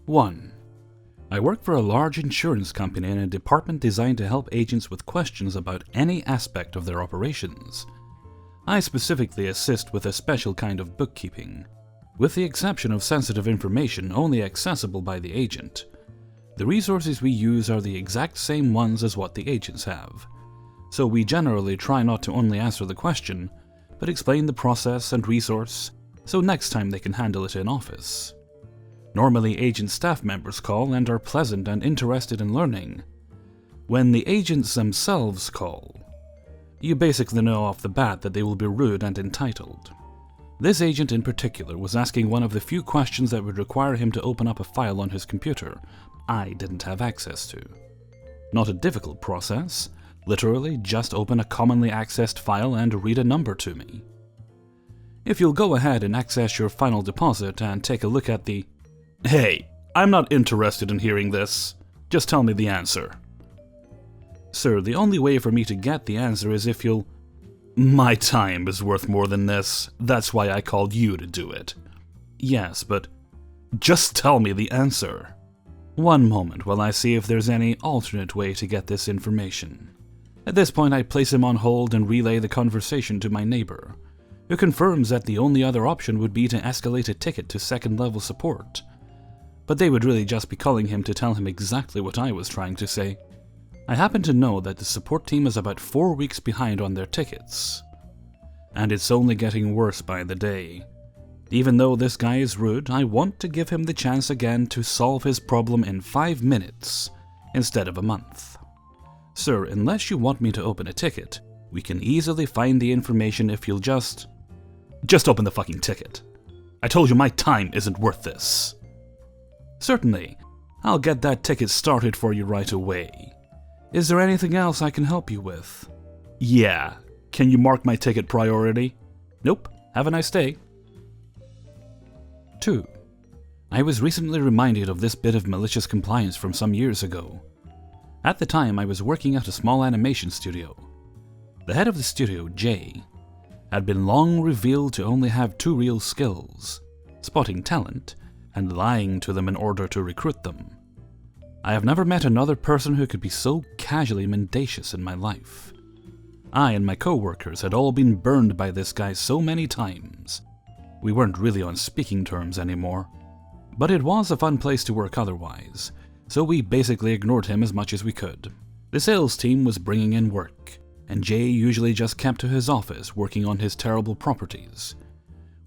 1. I work for a large insurance company in a department designed to help agents with questions about any aspect of their operations. I specifically assist with a special kind of bookkeeping, with the exception of sensitive information only accessible by the agent. The resources we use are the exact same ones as what the agents have, so we generally try not to only answer the question, but explain the process and resource, so next time they can handle it in office. Normally, agent staff members call and are pleasant and interested in learning. When the agents themselves call, you basically know off the bat that they will be rude and entitled. This agent in particular was asking one of the few questions that would require him to open up a file on his computer I didn't have access to. Not a difficult process, literally just open a commonly accessed file and read a number to me. If you'll go ahead and access your final deposit and take a look at the "Hey, I'm not interested in hearing this. Just tell me the answer." Sir, the only way for me to get the answer is if you'll... My time is worth more than this. That's why I called you to do it. Yes, but... Just tell me the answer. One moment while I see if there's any alternate way to get this information. At this point, I place him on hold and relay the conversation to my neighbor, who confirms that the only other option would be to escalate a ticket to second-level support. But they would really just be calling him to tell him exactly what I was trying to say. I happen to know that the support team is about 4 weeks behind on their tickets. And it's only getting worse by the day. Even though this guy is rude, I want to give him the chance again to solve his problem in 5 minutes instead of a month. Sir, unless you want me to open a ticket, we can easily find the information if you'll just open the fucking ticket. I told you my time isn't worth this. Certainly. I'll get that ticket started for you right away. Is there anything else I can help you with? Yeah. Can you mark my ticket priority? Nope. Have a nice day. 2. I was recently reminded of this bit of malicious compliance from some years ago. At the time, I was working at a small animation studio. The head of the studio, Jay, had been long revealed to only have 2 real skills: spotting talent and lying to them in order to recruit them. I have never met another person who could be so casually mendacious in my life. I and my co-workers had all been burned by this guy so many times. We weren't really on speaking terms anymore, but it was a fun place to work otherwise, so we basically ignored him as much as we could. The sales team was bringing in work, and Jay usually just kept to his office working on his terrible properties.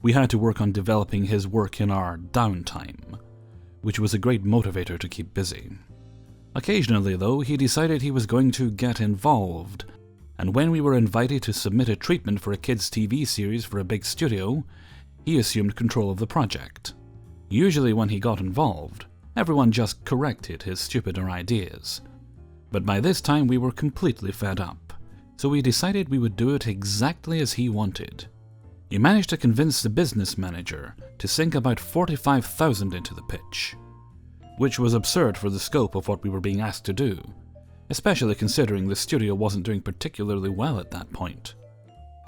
We had to work on developing his work in our downtime, which was a great motivator to keep busy. Occasionally, though, he decided he was going to get involved, and when we were invited to submit a treatment for a kids' TV series for a big studio, he assumed control of the project. Usually when he got involved, everyone just corrected his stupider ideas. But by this time we were completely fed up, so we decided we would do it exactly as he wanted. He managed to convince the business manager to sink about $45,000 into the pitch, which was absurd for the scope of what we were being asked to do, especially considering the studio wasn't doing particularly well at that point.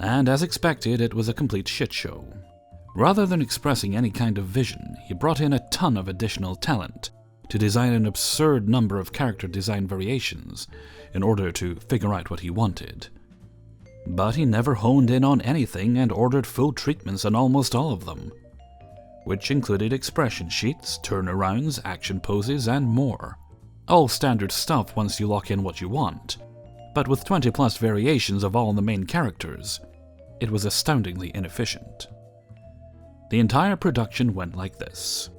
And as expected, it was a complete shit show. Rather than expressing any kind of vision, he brought in a ton of additional talent to design an absurd number of character design variations in order to figure out what he wanted. But he never honed in on anything and ordered full treatments on almost all of them, which included expression sheets, turnarounds, action poses, and more. All standard stuff once you lock in what you want, but with 20+ variations of all the main characters, it was astoundingly inefficient. The entire production went like this.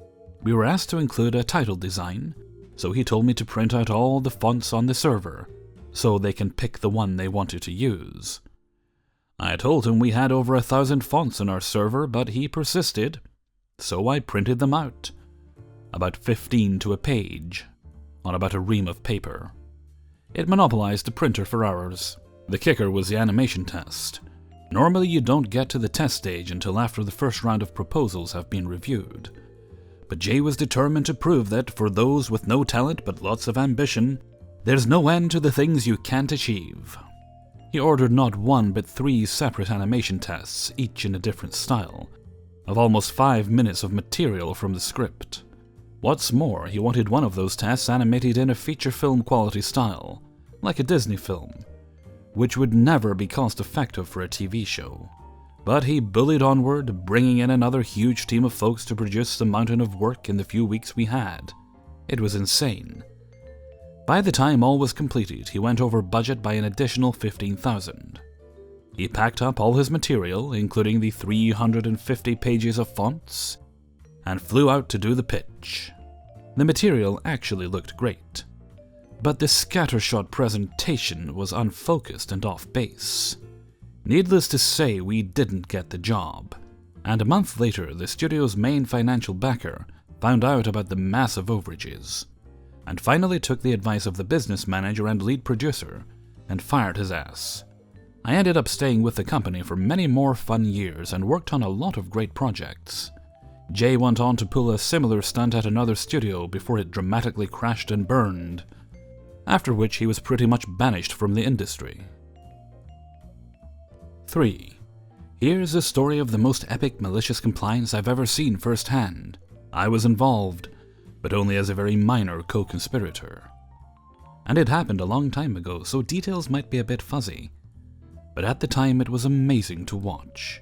We were asked to include a title design, so he told me to print out all the fonts on the server, so they can pick the one they wanted to use. I told him we had over 1,000 fonts on our server, but he persisted, so I printed them out. About 15 to a page, on about a ream of paper. It monopolized the printer for hours. The kicker was the animation test. Normally you don't get to the test stage until after the first round of proposals have been reviewed. But Jay was determined to prove that for those with no talent but lots of ambition, there's no end to the things you can't achieve. He ordered not 1 but 3 separate animation tests, each in a different style, of almost 5 minutes of material from the script. What's more, he wanted one of those tests animated in a feature film quality style, like a Disney film, which would never be cost-effective for a TV show. But he bullied onward, bringing in another huge team of folks to produce the mountain of work in the few weeks we had. It was insane. By the time all was completed, he went over budget by an additional $15,000. He packed up all his material, including the 350 pages of fonts, and flew out to do the pitch. The material actually looked great, but the scattershot presentation was unfocused and off base. Needless to say, we didn't get the job, and a month later the studio's main financial backer found out about the massive overages, and finally took the advice of the business manager and lead producer and fired his ass. I ended up staying with the company for many more fun years and worked on a lot of great projects. Jay went on to pull a similar stunt at another studio before it dramatically crashed and burned, after which he was pretty much banished from the industry. 3. Here's the story of the most epic malicious compliance I've ever seen firsthand. I was involved, but only as a very minor co-conspirator. And it happened a long time ago, so details might be a bit fuzzy, but at the time it was amazing to watch.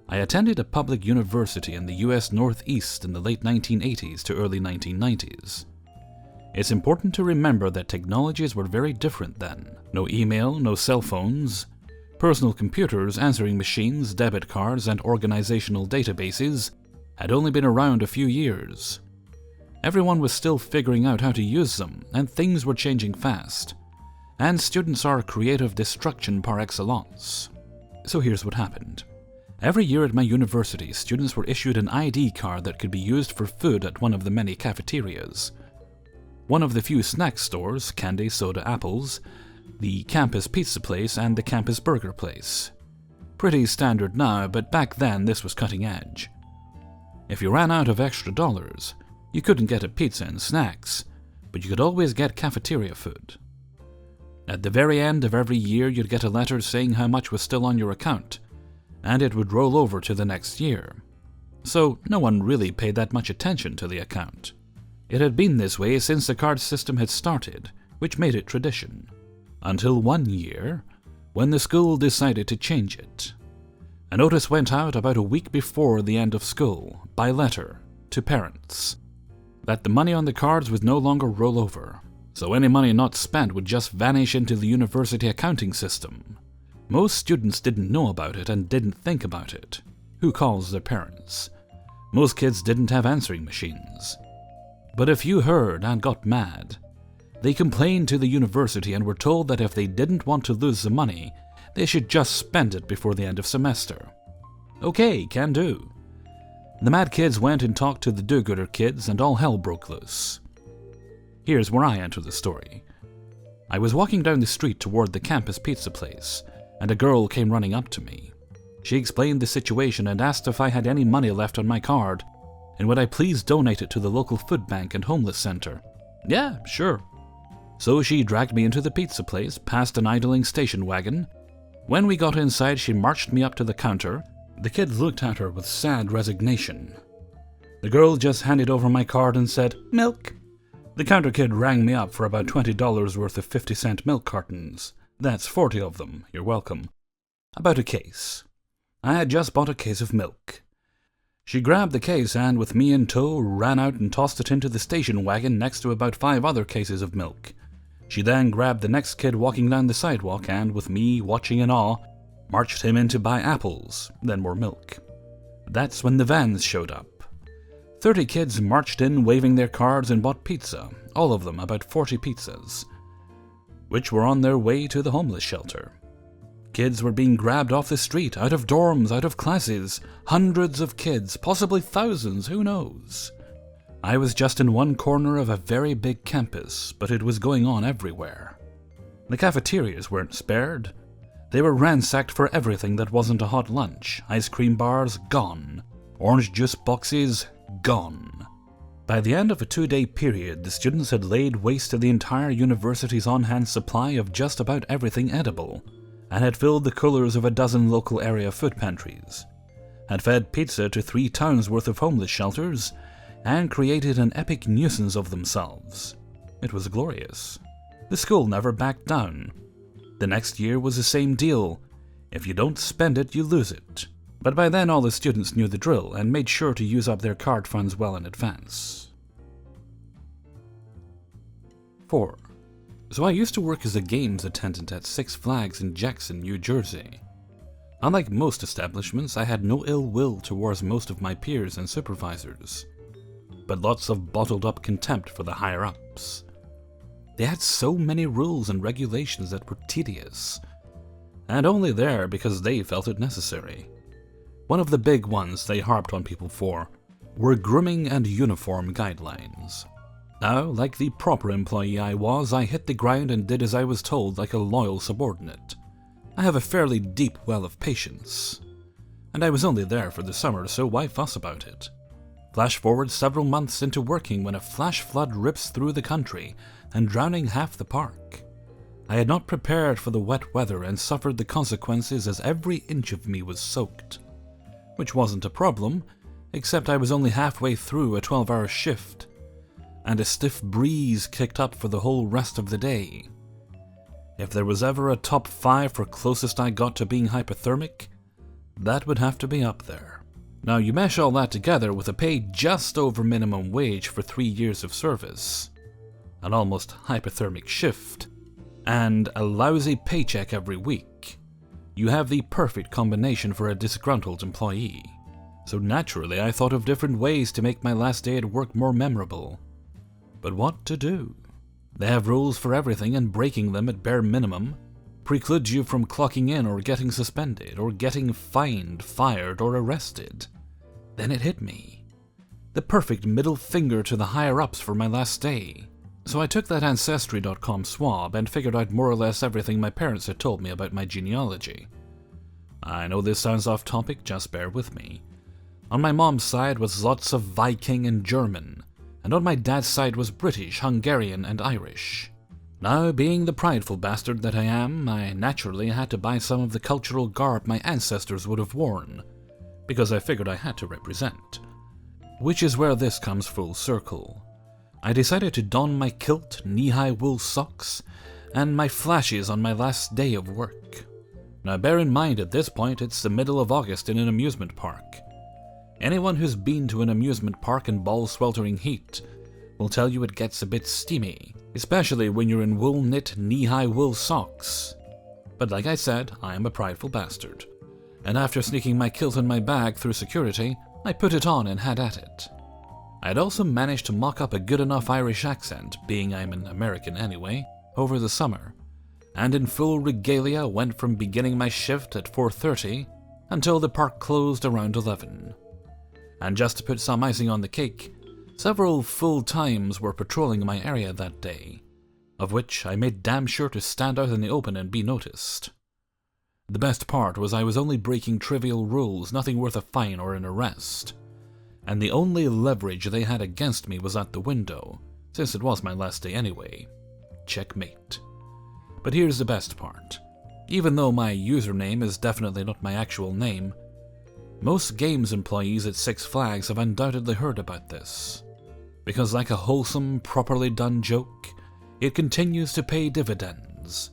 I attended a public university in the US Northeast in the late 1980s to early 1990s. It's important to remember that technologies were very different then. No email, no cell phones. Personal computers, answering machines, debit cards, and organizational databases had only been around a few years. Everyone was still figuring out how to use them, and things were changing fast. And students are creative destruction par excellence. So here's what happened. Every year at my university, students were issued an ID card that could be used for food at one of the many cafeterias. One of the few snack stores, candy, soda, apples, the campus pizza place, and the campus burger place. Pretty standard now, but back then this was cutting edge. If you ran out of extra dollars, you couldn't get a pizza and snacks, but you could always get cafeteria food. At the very end of every year, you'd get a letter saying how much was still on your account, and it would roll over to the next year. So no one really paid that much attention to the account. It had been this way since the card system had started, which made it tradition. Until one year, when the school decided to change it. A notice went out about a week before the end of school, by letter, to parents, that the money on the cards would no longer roll over, so any money not spent would just vanish into the university accounting system. Most students didn't know about it and didn't think about it. Who calls their parents? Most kids didn't have answering machines. But a few heard and got mad. They complained to the university and were told that if they didn't want to lose the money, they should just spend it before the end of semester. Okay, can do. The mad kids went and talked to the do-gooder kids and all hell broke loose. Here's where I enter the story. I was walking down the street toward the campus pizza place, and a girl came running up to me. She explained the situation and asked if I had any money left on my card, and would I please donate it to the local food bank and homeless center. Yeah, sure. So she dragged me into the pizza place, past an idling station wagon. When we got inside, she marched me up to the counter. The kids looked at her with sad resignation. The girl just handed over my card and said, "Milk." The counter kid rang me up for about $20 worth of 50-cent milk cartons. That's 40 of them, you're welcome. About a case. I had just bought a case of milk. She grabbed the case and, with me in tow, ran out and tossed it into the station wagon next to about 5 other cases of milk. She then grabbed the next kid walking down the sidewalk and, with me watching in awe, marched him in to buy apples, then more milk. That's when the vans showed up. 30 kids marched in waving their cards and bought pizza, all of them about 40 pizzas, which were on their way to the homeless shelter. Kids were being grabbed off the street, out of dorms, out of classes, hundreds of kids, possibly thousands, who knows? I was just in one corner of a very big campus, but it was going on everywhere. The cafeterias weren't spared. They were ransacked for everything that wasn't a hot lunch. Ice cream bars, gone. Orange juice boxes, gone. By the end of a 2-day period, the students had laid waste to the entire university's on-hand supply of just about everything edible, and had filled the coolers of a dozen local area food pantries, had fed pizza to 3 towns worth of homeless shelters, and created an epic nuisance of themselves. It was glorious. The school never backed down. The next year was the same deal. If you don't spend it, you lose it. But by then all the students knew the drill and made sure to use up their card funds well in advance. 4. So I used to work as a games attendant at Six Flags in Jackson, New Jersey. Unlike most establishments, I had no ill will towards most of my peers and supervisors, but lots of bottled-up contempt for the higher-ups. They had so many rules and regulations that were tedious, and only there because they felt it necessary. One of the big ones they harped on people for were grooming and uniform guidelines. Now, like the proper employee I was, I hit the ground and did as I was told like a loyal subordinate. I have a fairly deep well of patience, and I was only there for the summer, so why fuss about it? Flash forward several months into working when a flash flood rips through the country and drowning half the park. I had not prepared for the wet weather and suffered the consequences as every inch of me was soaked. Which wasn't a problem, except I was only halfway through a 12-hour shift, and a stiff breeze kicked up for the whole rest of the day. If there was ever a top 5 for closest I got to being hypothermic, that would have to be up there. Now you mesh all that together with a pay just over minimum wage for 3 years of service, an almost hypothermic shift, and a lousy paycheck every week, you have the perfect combination for a disgruntled employee. So naturally I thought of different ways to make my last day at work more memorable. But what to do? They have rules for everything, and breaking them at bare minimum precludes you from clocking in or getting suspended or getting fined, fired, or arrested. Then it hit me. The perfect middle finger to the higher-ups for my last day. So I took that Ancestry.com swab and figured out more or less everything my parents had told me about my genealogy. I know this sounds off topic, just bear with me. On my mom's side was lots of Viking and German, and on my dad's side was British, Hungarian, and Irish. Now, being the prideful bastard that I am, I naturally had to buy some of the cultural garb my ancestors would have worn, because I figured I had to represent. Which is where this comes full circle. I decided to don my kilt, knee-high wool socks, and my flashes on my last day of work. Now bear in mind at this point it's the middle of August in an amusement park. Anyone who's been to an amusement park in ball-sweltering heat will tell you it gets a bit steamy, especially when you're in wool-knit, knee-high wool socks. But like I said, I am a prideful bastard, and after sneaking my kilt in my bag through security, I put it on and had at it. I had also managed to mock up a good enough Irish accent, being I'm an American anyway, over the summer, and in full regalia went from beginning my shift at 4:30 until the park closed around 11. And just to put some icing on the cake, several full-times were patrolling my area that day, of which I made damn sure to stand out in the open and be noticed. The best part was I was only breaking trivial rules, nothing worth a fine or an arrest, and the only leverage they had against me was at the window, since it was my last day anyway. Checkmate. But here's the best part. Even though my username is definitely not my actual name, most games employees at Six Flags have undoubtedly heard about this, because like a wholesome, properly done joke, it continues to pay dividends.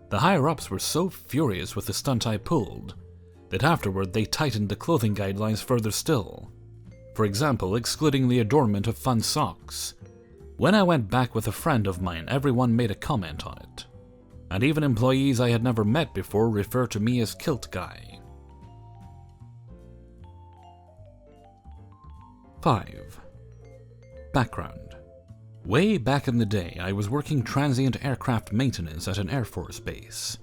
The higher-ups were so furious with the stunt I pulled that afterward they tightened the clothing guidelines further still. For example, excluding the adornment of fun socks. When I went back with a friend of mine, everyone made a comment on it, and even employees I had never met before referred to me as Kilt Guy. 5. Background. Way back in the day, I was working transient aircraft maintenance at an Air Force base.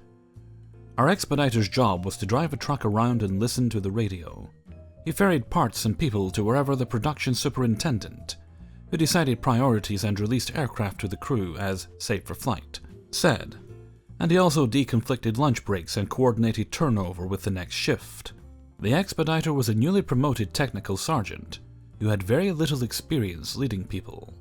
Our expediter's job was to drive a truck around and listen to the radio. He ferried parts and people to wherever the production superintendent, who decided priorities and released aircraft to the crew as safe for flight, said, and he also deconflicted lunch breaks and coordinated turnover with the next shift. The expediter was a newly promoted technical sergeant who had very little experience leading people.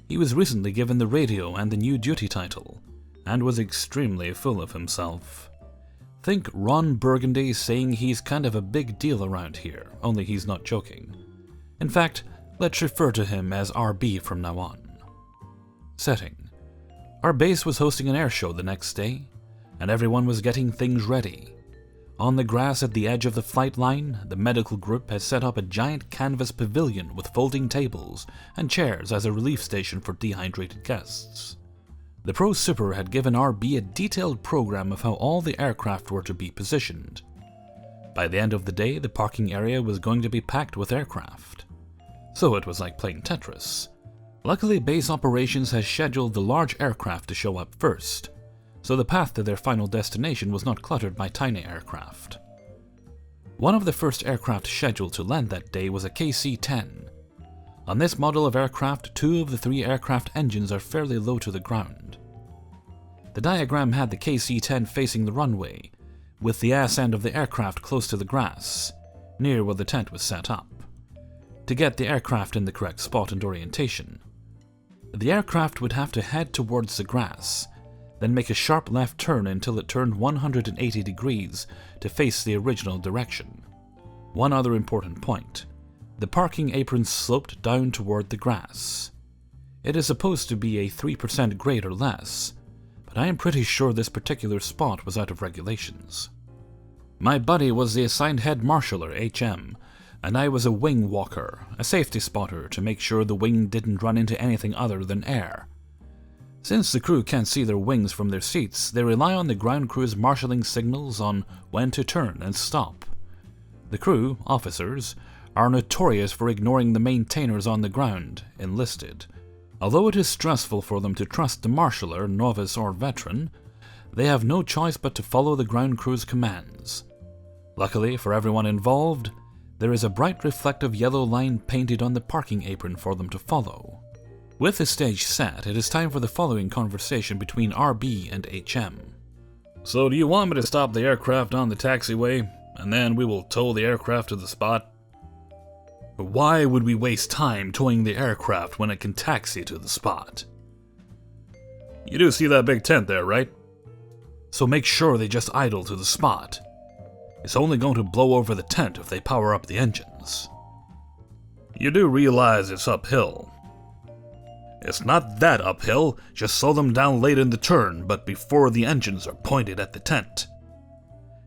He was recently given the radio and the new duty title, and was extremely full of himself. Think Ron Burgundy saying he's kind of a big deal around here, only he's not joking. In fact, Let's refer to him as RB from now on. Setting. Our base was hosting an air show the next day, and everyone was getting things ready. On the grass at the edge of the flight line, the medical group had set up a giant canvas pavilion with folding tables and chairs as a relief station for dehydrated guests. The Pro Super had given RB a detailed program of how all the aircraft were to be positioned. By the end of the day, the parking area was going to be packed with aircraft. So it was like playing Tetris. Luckily, base operations has scheduled the large aircraft to show up first, so the path to their final destination was not cluttered by tiny aircraft. One of the first aircraft scheduled to land that day was a KC-10. On this model of aircraft, 2 of the 3 aircraft engines are fairly low to the ground. The diagram had the KC-10 facing the runway, with the ass end of the aircraft close to the grass, near where the tent was set up, to get the aircraft in the correct spot and orientation. The aircraft would have to head towards the grass, then make a sharp left turn until it turned 180 degrees to face the original direction. One other important point. The parking apron sloped down toward the grass. It is supposed to be a 3% grade or less, but I am pretty sure this particular spot was out of regulations. My buddy was the assigned head marshaller, HM, and I was a wing walker, a safety spotter to make sure the wing didn't run into anything other than air. Since the crew can't see their wings from their seats, they rely on the ground crew's marshalling signals on when to turn and stop. The crew, officers, are notorious for ignoring the maintainers on the ground, enlisted. Although it is stressful for them to trust the marshaller, novice or veteran, they have no choice but to follow the ground crew's commands. Luckily for everyone involved, there is a bright reflective yellow line painted on the parking apron for them to follow. With the stage set, it is time for the following conversation between RB and HM. So do you want me to stop the aircraft on the taxiway, and then we will tow the aircraft to the spot? Why would we waste time towing the aircraft when it can taxi to the spot? You do see that big tent there, right? So make sure they just idle to the spot. It's only going to blow over the tent if they power up the engines. You do realize it's uphill. It's not that uphill, just slow them down late in the turn, but before the engines are pointed at the tent.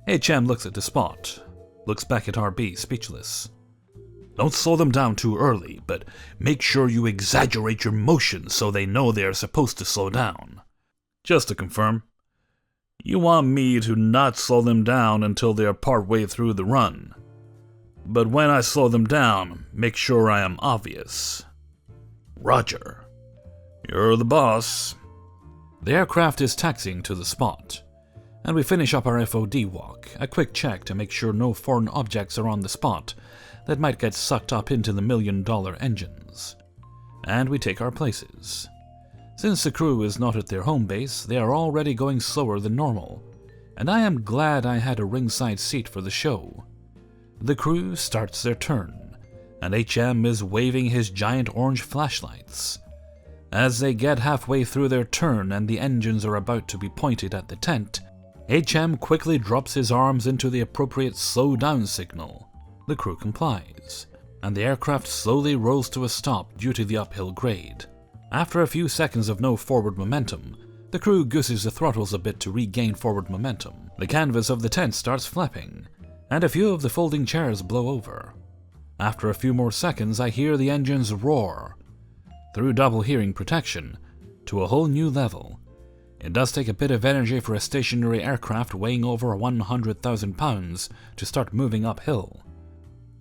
HM looks at the spot, looks back at RB, speechless. Don't slow them down too early, but make sure you exaggerate your motion so they know they are supposed to slow down. Just to confirm, you want me to not slow them down until they are partway through the run. But when I slow them down, make sure I am obvious. Roger. You're the boss. The aircraft is taxiing to the spot, and we finish up our FOD walk, a quick check to make sure no foreign objects are on the spot that might get sucked up into the $1,000,000 engines. And we take our places. Since the crew is not at their home base, they are already going slower than normal, and I am glad I had a ringside seat for the show. The crew starts their turn, and HM is waving his giant orange flashlights. As they get halfway through their turn and the engines are about to be pointed at the tent, HM quickly drops his arms into the appropriate slow down signal. The crew complies, and the aircraft slowly rolls to a stop due to the uphill grade. After a few seconds of no forward momentum, the crew gooses the throttles a bit to regain forward momentum. The canvas of the tent starts flapping, and a few of the folding chairs blow over. After a few more seconds, I hear the engines roar. Through double hearing protection, to a whole new level. It does take a bit of energy for a stationary aircraft weighing over 100,000 pounds to start moving uphill.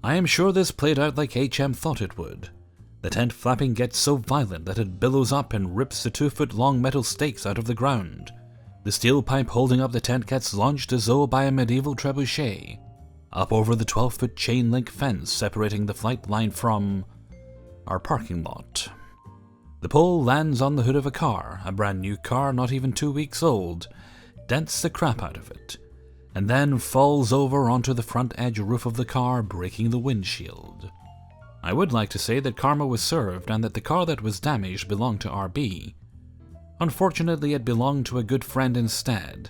I am sure this played out like HM thought it would. The tent flapping gets so violent that it billows up and rips the 2-foot-long metal stakes out of the ground. The steel pipe holding up the tent gets launched as though by a medieval trebuchet, up over the 12-foot chain-link fence separating the flight line from our parking lot. The pole lands on the hood of a car, a brand new car not even 2 weeks old, dents the crap out of it, and then falls over onto the front edge roof of the car, breaking the windshield. I would like to say that karma was served and that the car that was damaged belonged to RB. Unfortunately, it belonged to a good friend instead.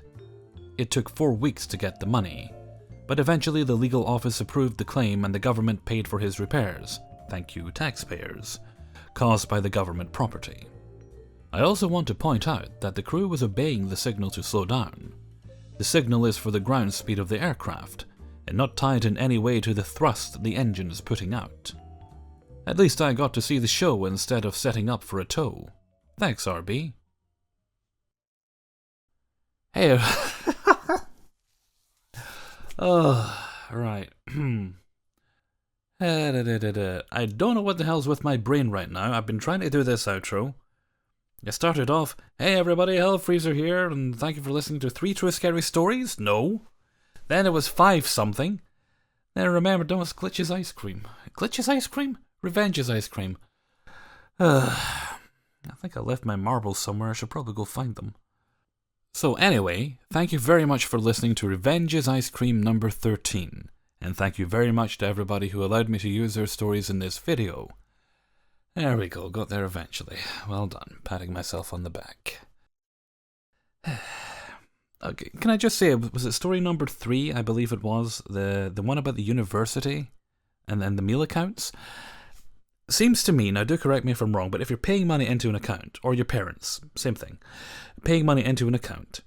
It took 4 weeks to get the money, but eventually the legal office approved the claim and the government paid for his repairs, thank you taxpayers, caused by the government property. I also want to point out that the crew was obeying the signal to slow down. The signal is for the ground speed of the aircraft, and not tied in any way to the thrust the engine is putting out. At least I got to see the show instead of setting up for a tow. Thanks, RB. Hey. Oh, right. I don't know what the hell's with my brain right now. I've been trying to do this outro. I started off, hey everybody, Hellfreezer here, and thank you for listening to 3 True Scary Stories. No. Then it was 5 something. Then I remembered, no, it's Glitch's Ice Cream. Glitch's Ice Cream? Revenge's Ice Cream. I think I left my marbles somewhere. I should probably go find them. So anyway, thank you very much for listening to Revenge's Ice Cream number 13. And thank you very much to everybody who allowed me to use their stories in this video. There we go, got there eventually. Well done, patting myself on the back. Okay, can I just say, was it story number 3, I believe it was? The one about the university? And then the meal accounts? Seems to me, now do correct me if I'm wrong, but if you're paying money into an account, or your parents, same thing, paying money into an account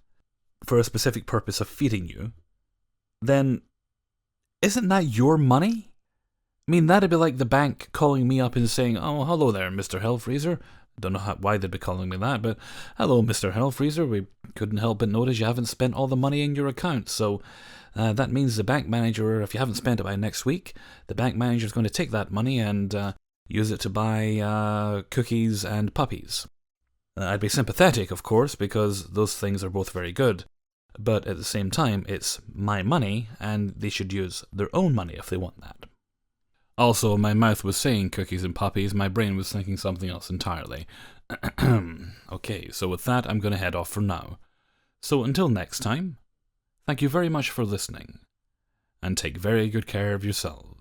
for a specific purpose of feeding you, then isn't that your money? I mean, that'd be like the bank calling me up and saying, oh, hello there, Mr. Hellfreezer. Don't know why they'd be calling me that, but hello, Mr. Hellfreezer. We couldn't help but notice you haven't spent all the money in your account, so that means the bank manager, if you haven't spent it by next week, the bank manager is going to take that money and use it to buy cookies and puppies. I'd be sympathetic, of course, because those things are both very good, but at the same time, it's my money, and they should use their own money if they want that. Also, my mouth was saying cookies and puppies, my brain was thinking something else entirely. Okay, so with that, I'm going to head off for now. So until next time, thank you very much for listening, and take very good care of yourselves.